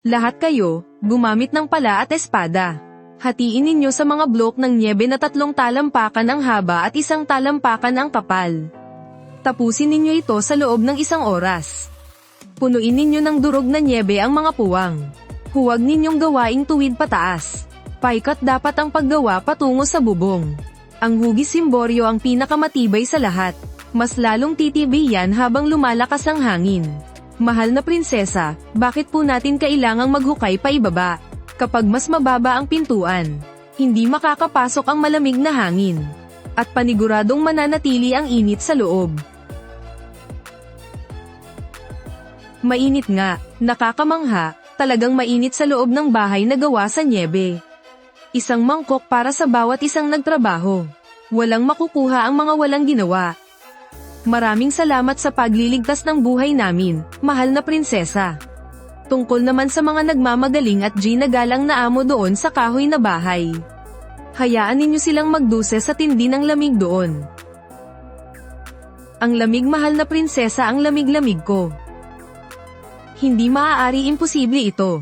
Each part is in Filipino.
Lahat kayo, gumamit ng pala at espada. Hatiin ninyo sa mga blok ng nyebe na 3 talampakan ang haba at 1 talampakan ang kapal. Tapusin ninyo ito sa loob ng 1 oras. Punuin ninyo ng durog na nyebe ang mga puwang. Huwag ninyong gawaing tuwid pataas. Paikat dapat ang paggawa patungo sa bubong. Ang hugis simboryo ang pinakamatibay sa lahat. Mas lalong titibay yan habang lumalakas ang hangin. Mahal na prinsesa, bakit po natin kailangang maghukay pa ibaba? Kapag mas mababa ang pintuan, hindi makakapasok ang malamig na hangin. At paniguradong mananatili ang init sa loob. Mainit nga, nakakamangha, talagang mainit sa loob ng bahay na gawa sa nyebe. 1 mangkok para sa bawat isang nagtrabaho. Walang makukuha ang mga walang ginawa. Maraming salamat sa pagliligtas ng buhay namin, mahal na prinsesa. Tungkol naman sa mga nagmamagaling at ginagalang na amo doon sa kahoy na bahay. Hayaan ninyo silang magduse sa tindi ng lamig doon. Ang lamig mahal na prinsesa, ang lamig-lamig ko. Hindi maaari, imposible ito.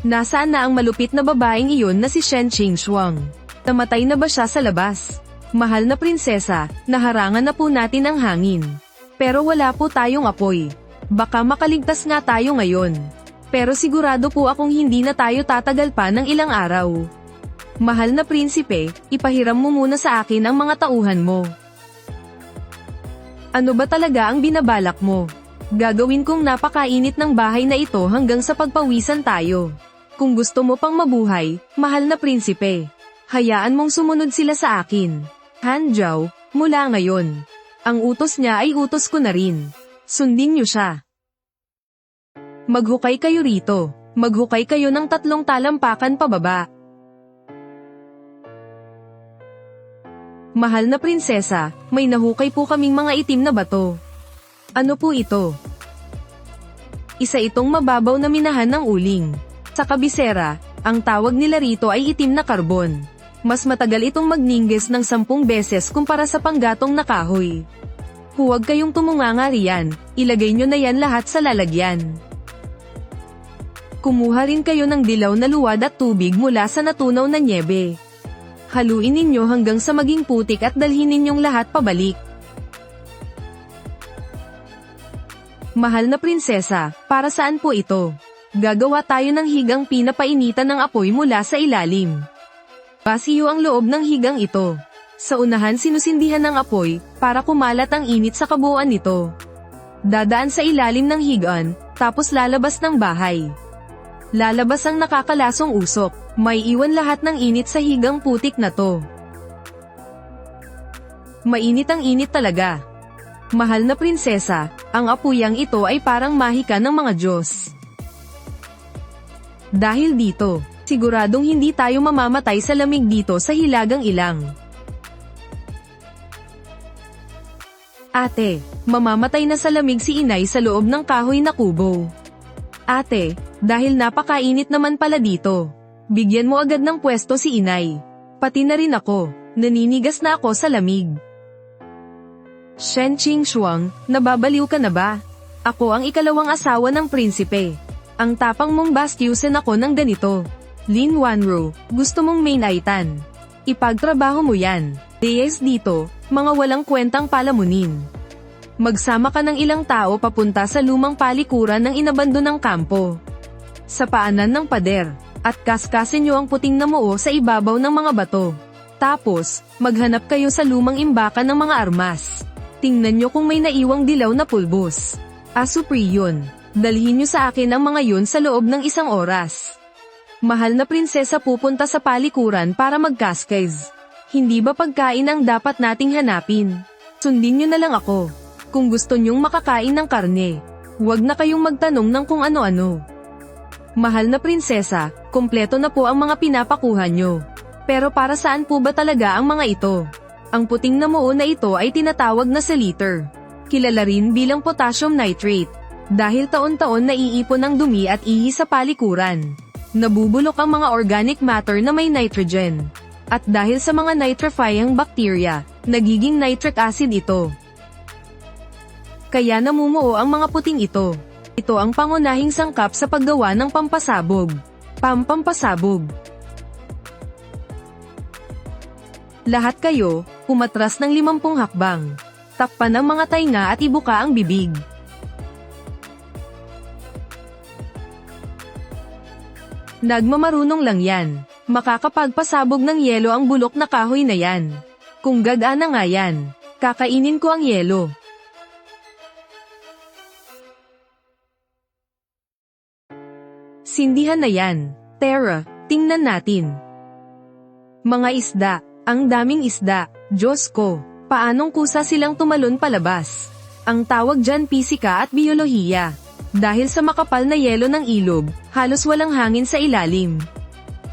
Nasaan na ang malupit na babaeng iyon na si Shen Qingxuang? Namatay na ba siya sa labas? Mahal na prinsesa, naharangan na po natin ang hangin. Pero wala po tayong apoy. Baka makaligtas nga tayo ngayon. Pero sigurado po akong hindi na tayo tatagal pa ng ilang araw. Mahal na prinsipe, ipahiram mo muna sa akin ang mga tauhan mo. Ano ba talaga ang binabalak mo? Gagawin kong napakainit ng bahay na ito hanggang sa pagpawisan tayo. Kung gusto mo pang mabuhay, mahal na prinsipe, hayaan mong sumunod sila sa akin. Han Zhao, mula ngayon. Ang utos niya ay utos ko na rin. Sundin niyo siya. Maghukay kayo rito. Maghukay kayo ng 3 talampakan pababa. Mahal na prinsesa, may nahukay po kaming mga itim na bato. Ano po ito? Isa itong mababaw na minahan ng uling. Sa kabisera, ang tawag nila rito ay itim na karbon. Mas matagal itong magningges ng 10 beses kumpara sa panggatong na kahoy. Huwag kayong tumunganga riyan, ilagay nyo na yan lahat sa lalagyan. Kumuha rin kayo ng dilaw na luwad at tubig mula sa natunaw na nyebe. Haluin ninyo hanggang sa maging putik at dalhin ninyong lahat pabalik. Mahal na prinsesa, para saan po ito? Gagawa tayo ng higang pinapainitan ng apoy mula sa ilalim. Pasiyo ang loob ng higang ito. Sa unahan sinusindihan ng apoy, para kumalat ang init sa kabuuan nito. Dadaan sa ilalim ng higaan, tapos lalabas ng bahay. Lalabas ang nakakalasong usok, may iwan lahat ng init sa higang putik na to. Mainit ang init talaga. Mahal na prinsesa, ang apuyang ito ay parang mahika ng mga Diyos. Dahil dito, siguradong hindi tayo mamamatay sa lamig dito sa hilagang ilang. Ate, mamamatay na sa lamig si inay sa loob ng kahoy na kubo. Ate, dahil napakainit naman pala dito, bigyan mo agad ng pwesto si inay. Pati na rin ako, naninigas na ako sa lamig. Shen Qingxuang, nababaliw ka na ba? Ako ang ikalawang asawa ng prinsipe. Ang tapang mong bastyusin ako ng ganito. Lin Wanru, gusto mong mainaitan. Ipagtrabaho mo yan. Deyes dito, mga walang kwentang palamunin. Magsama ka ng ilang tao papunta sa lumang palikuran ng inabandonang kampo. Sa paanan ng pader, at kaskasin nyo ang puting na muo sa ibabaw ng mga bato. Tapos, maghanap kayo sa lumang imbakan ng mga armas. Tingnan nyo kung may naiwang dilaw na pulbos. Asupri yun. Dalhin nyo sa akin ang mga yun sa loob ng 1 oras. Mahal na prinsesa, pupunta sa palikuran para magkaskays. Hindi ba pagkain ang dapat nating hanapin? Sundin nyo na lang ako. Kung gusto nyong makakain ng karne, huwag na kayong magtanong ng kung ano-ano. Mahal na prinsesa, kompleto na po ang mga pinapakuha nyo. Pero para saan po ba talaga ang mga ito? Ang puting na muo na ito ay tinatawag na seliter. Kilala rin bilang potassium nitrate. Dahil taon-taon naiipon ang dumi at ihi sa palikuran. Nabubulok ang mga organic matter na may nitrogen. At dahil sa mga nitrifying bacteria, nagiging nitric acid ito. Kaya namumuo ang mga puting ito. Ito ang pangunahing sangkap sa paggawa ng pampasabog. Pampasabog. Lahat kayo, umatras ng 50 hakbang. Takpan ang mga tainga at ibuka ang bibig. Nagmamarunong lang yan. Makakapagpasabog ng yelo ang bulok na kahoy na yan. Kung gagaan na nga yan, kakainin ko ang yelo. Sindihan na yan. Tara, tingnan natin. Mga isda, ang daming isda. Diyos ko, paanong kusa silang tumalon palabas? Ang tawag dyan pisika at biyolohiya. Dahil sa makapal na yelo ng ilog, halos walang hangin sa ilalim.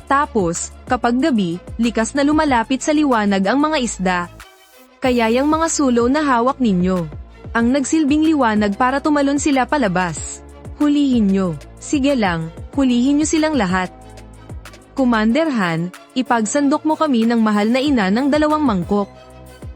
Tapos, kapag gabi, likas na lumalapit sa liwanag ang mga isda. Kaya yung mga sulo na hawak ninyo, ang nagsilbing liwanag para tumalon sila palabas. Hulihin nyo. Sige lang, hulihin nyo silang lahat. Commander Han, ipagsandok mo kami ng mahal na ina ng 2 mangkok.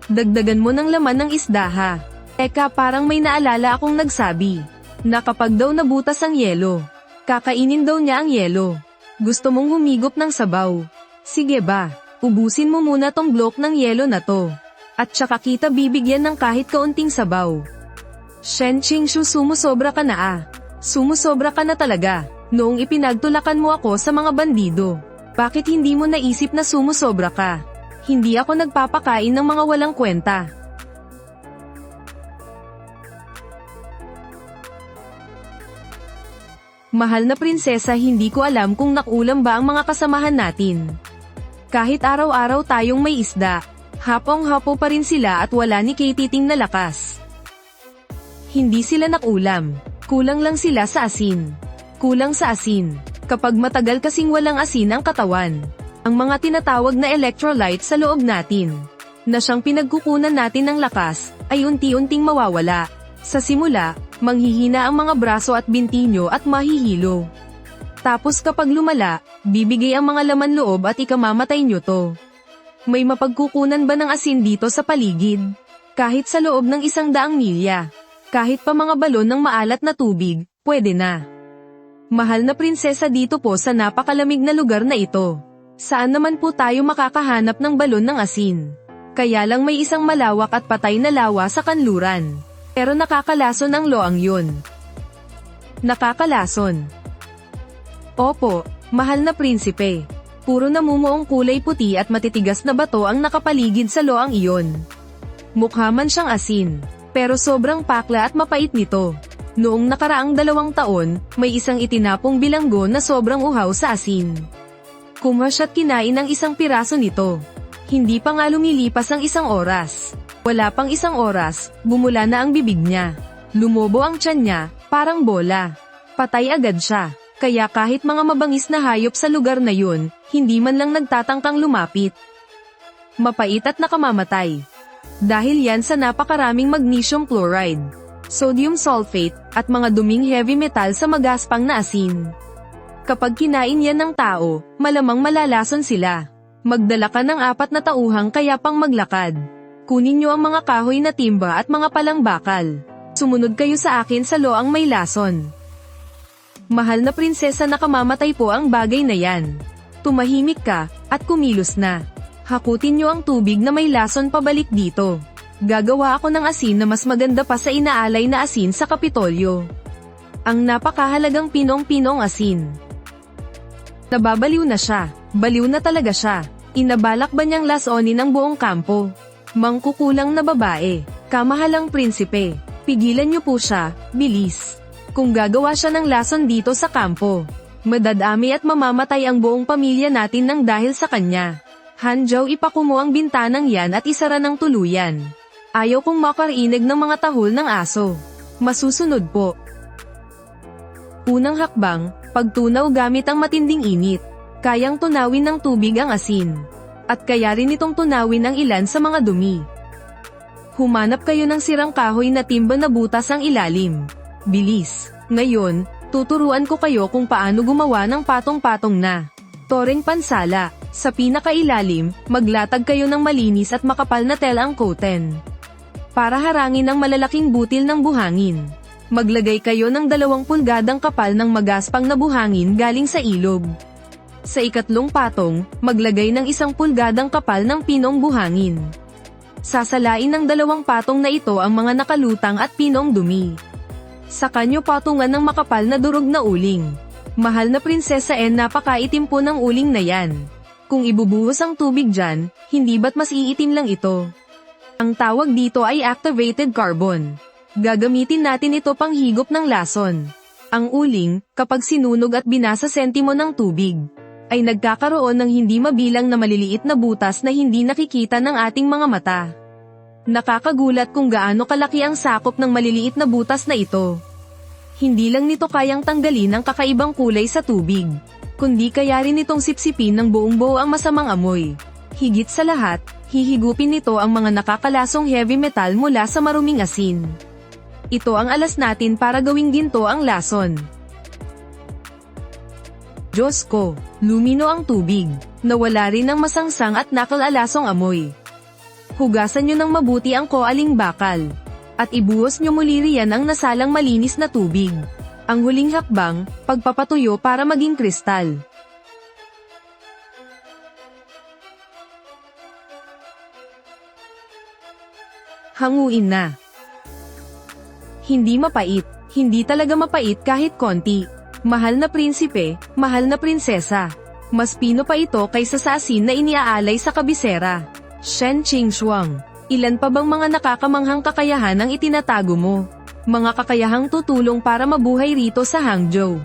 Dagdagan mo ng laman ng isda ha. Eka, parang may naalala akong nagsabi na kapag daw nabutas ang yelo, kakainin daw niya ang yelo. Gusto mong humigop ng sabaw? Sige ba, ubusin mo muna tong block ng yelo na to. At tsaka kita bibigyan ng kahit kaunting sabaw. Shen Qingshu, sumusobra ka na ah. Sumusobra ka na talaga. Noong ipinagtulakan mo ako sa mga bandido, bakit hindi mo naisip na sumusobra ka? Hindi ako nagpapakain ng mga walang kwenta. Mahal na prinsesa, hindi ko alam kung nakulam ba ang mga kasamahan natin. Kahit araw-araw tayong may isda, hapong-hapo pa rin sila at wala ni Katiting na lakas. Hindi sila nakulam, kulang lang sila sa asin. Kulang sa asin. Kapag matagal kasing walang asin ang katawan, ang mga tinatawag na electrolytes sa loob natin, na siyang pinagkukunan natin ng lakas, ay unti-unting mawawala. Sa simula, manghihina ang mga braso at binti nyo at mahihilo. Tapos kapag lumala, bibigay ang mga laman loob at ikamamatay nyo to. May mapagkukunan ba ng asin dito sa paligid? Kahit sa loob ng 100 milya. Kahit pa mga balon ng maalat na tubig, pwede na. Mahal na prinsesa, dito po sa napakalamig na lugar na ito, saan naman po tayo makakahanap ng balon ng asin? Kaya lang may isang malawak at patay na lawa sa kanluran. Pero nakakalason ang loang yun. Nakakalason. Opo, mahal na prinsipe. Puro namumuong kulay puti at matitigas na bato ang nakapaligid sa loang iyon. Mukha man siyang asin, pero sobrang pakla at mapait nito. Noong nakaraang 2 taon, may isang itinapong bilanggo na sobrang uhaw sa asin. Kumuha siya't kinain ang 1 piraso nito. Hindi pa nga lumilipas ang 1 oras. Wala pang 1 oras, bumula na ang bibig niya. Lumobo ang tiyan niya, parang bola. Patay agad siya. Kaya kahit mga mabangis na hayop sa lugar na yun, hindi man lang nagtatangkang lumapit. Mapait at nakamamatay. Dahil yan sa napakaraming magnesium chloride, sodium sulfate, at mga duming heavy metal sa magaspang na asin. Kapag kinain yan ng tao, malamang malalason sila. Magdala ka ng 4 na tauhang kaya pang maglakad. Kunin nyo ang mga kahoy na timba at mga palang bakal. Sumunod kayo sa akin sa loang may lason. Mahal na prinsesa, nakamamatay po ang bagay na yan. Tumahimik ka, at kumilos na. Hakutin nyo ang tubig na may lason pabalik dito. Gagawa ako ng asin na mas maganda pa sa inaalay na asin sa Kapitolyo. Ang napakahalagang pinong-pinong asin. Nababaliw na siya. Baliw na talaga siya. Inabalak ba niyang lasonin ang buong kampo? Mangkukulang na babae. Kamahalang prinsipe. Pigilan niyo po siya, bilis. Kung gagawa siya ng lason dito sa kampo, madadami at mamamatay ang buong pamilya natin nang dahil sa kanya. Hanjaw, ipakumo ang bintanang yan at isara ng tuluyan. Ayaw kong makarinig ng mga tahol ng aso. Masusunod po. Unang hakbang, pagtunaw gamit ang matinding init. Kayang tunawin ng tubig ang asin. At kaya rin itong tunawin ang ilan sa mga dumi. Humanap kayo ng sirang kahoy na timba na butas ang ilalim. Bilis. Ngayon, tuturuan ko kayo kung paano gumawa ng patong-patong na toreng pansala. Sa pinakailalim, maglatag kayo ng malinis at makapal na telang koten. Para harangin ang malalaking butil ng buhangin. Maglagay kayo ng 2 pulgadang kapal ng magaspang na buhangin galing sa ilog. Sa ikatlong patong, maglagay ng 1 pulgadang kapal ng pinong buhangin. Sasalain ng 2 patong na ito ang mga nakalutang at pinong dumi. Sa kanyo patungan ng makapal na durog na uling. Mahal na prinsesa napakaitim po ng uling na yan. Kung ibubuhos ang tubig dyan, hindi ba't mas iitim lang ito? Ang tawag dito ay activated carbon. Gagamitin natin ito pang higop ng lason. Ang uling, kapag sinunog at binasa sentimo ng tubig, ay nagkakaroon ng hindi mabilang na maliliit na butas na hindi nakikita ng ating mga mata. Nakakagulat kung gaano kalaki ang sakop ng maliliit na butas na ito. Hindi lang nito kayang tanggalin ang kakaibang kulay sa tubig, kundi kaya rin itong sipsipin ng buong buo ang masamang amoy. Higit sa lahat, hihigupin nito ang mga nakakalasong heavy metal mula sa maruming asin. Ito ang alas natin para gawing ginto ang lason. Diyos ko, lumino ang tubig, nawala rin ang masangsang at nakalalasong amoy. Hugasan nyo ng mabuti ang koaling bakal, at ibuhos nyo muli riyan ang nasalang malinis na tubig. Ang huling hakbang, pagpapatuyo para maging kristal. Hanguin na. Hindi mapait, hindi talaga mapait kahit konti. Mahal na prinsipe, mahal na prinsesa. Mas pino pa ito kaysa sa asin na iniaalay sa kabisera. Shen Qingxuang, ilan pa bang mga nakakamanghang kakayahan ang itinatago mo? Mga kakayahang tutulong para mabuhay rito sa Hangzhou.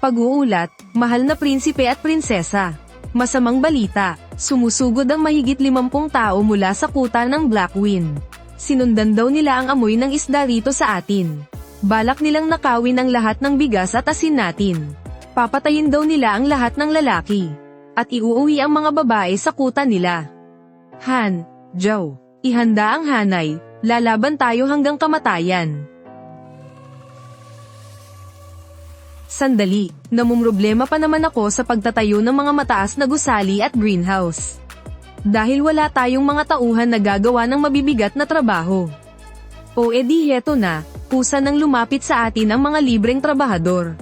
Pag-uulat, mahal na prinsipe at prinsesa. Masamang balita, sumusugod ang mahigit 50 tao mula sa kuta ng Blackwing. Sinundan daw nila ang amoy ng isda rito sa atin. Balak nilang nakawin ang lahat ng bigas at asin natin. Papatayin daw nila ang lahat ng lalaki. At iuuwi ang mga babae sa kuta nila. Han, Zhou, ihanda ang hanay, lalaban tayo hanggang kamatayan. Sandali, namumroblema pa naman ako sa pagtatayo ng mga mataas na gusali at greenhouse. Dahil wala tayong mga tauhan na gagawa ng mabibigat na trabaho. O edi heto na, kusa nang lumapit sa atin ang mga libreng trabahador.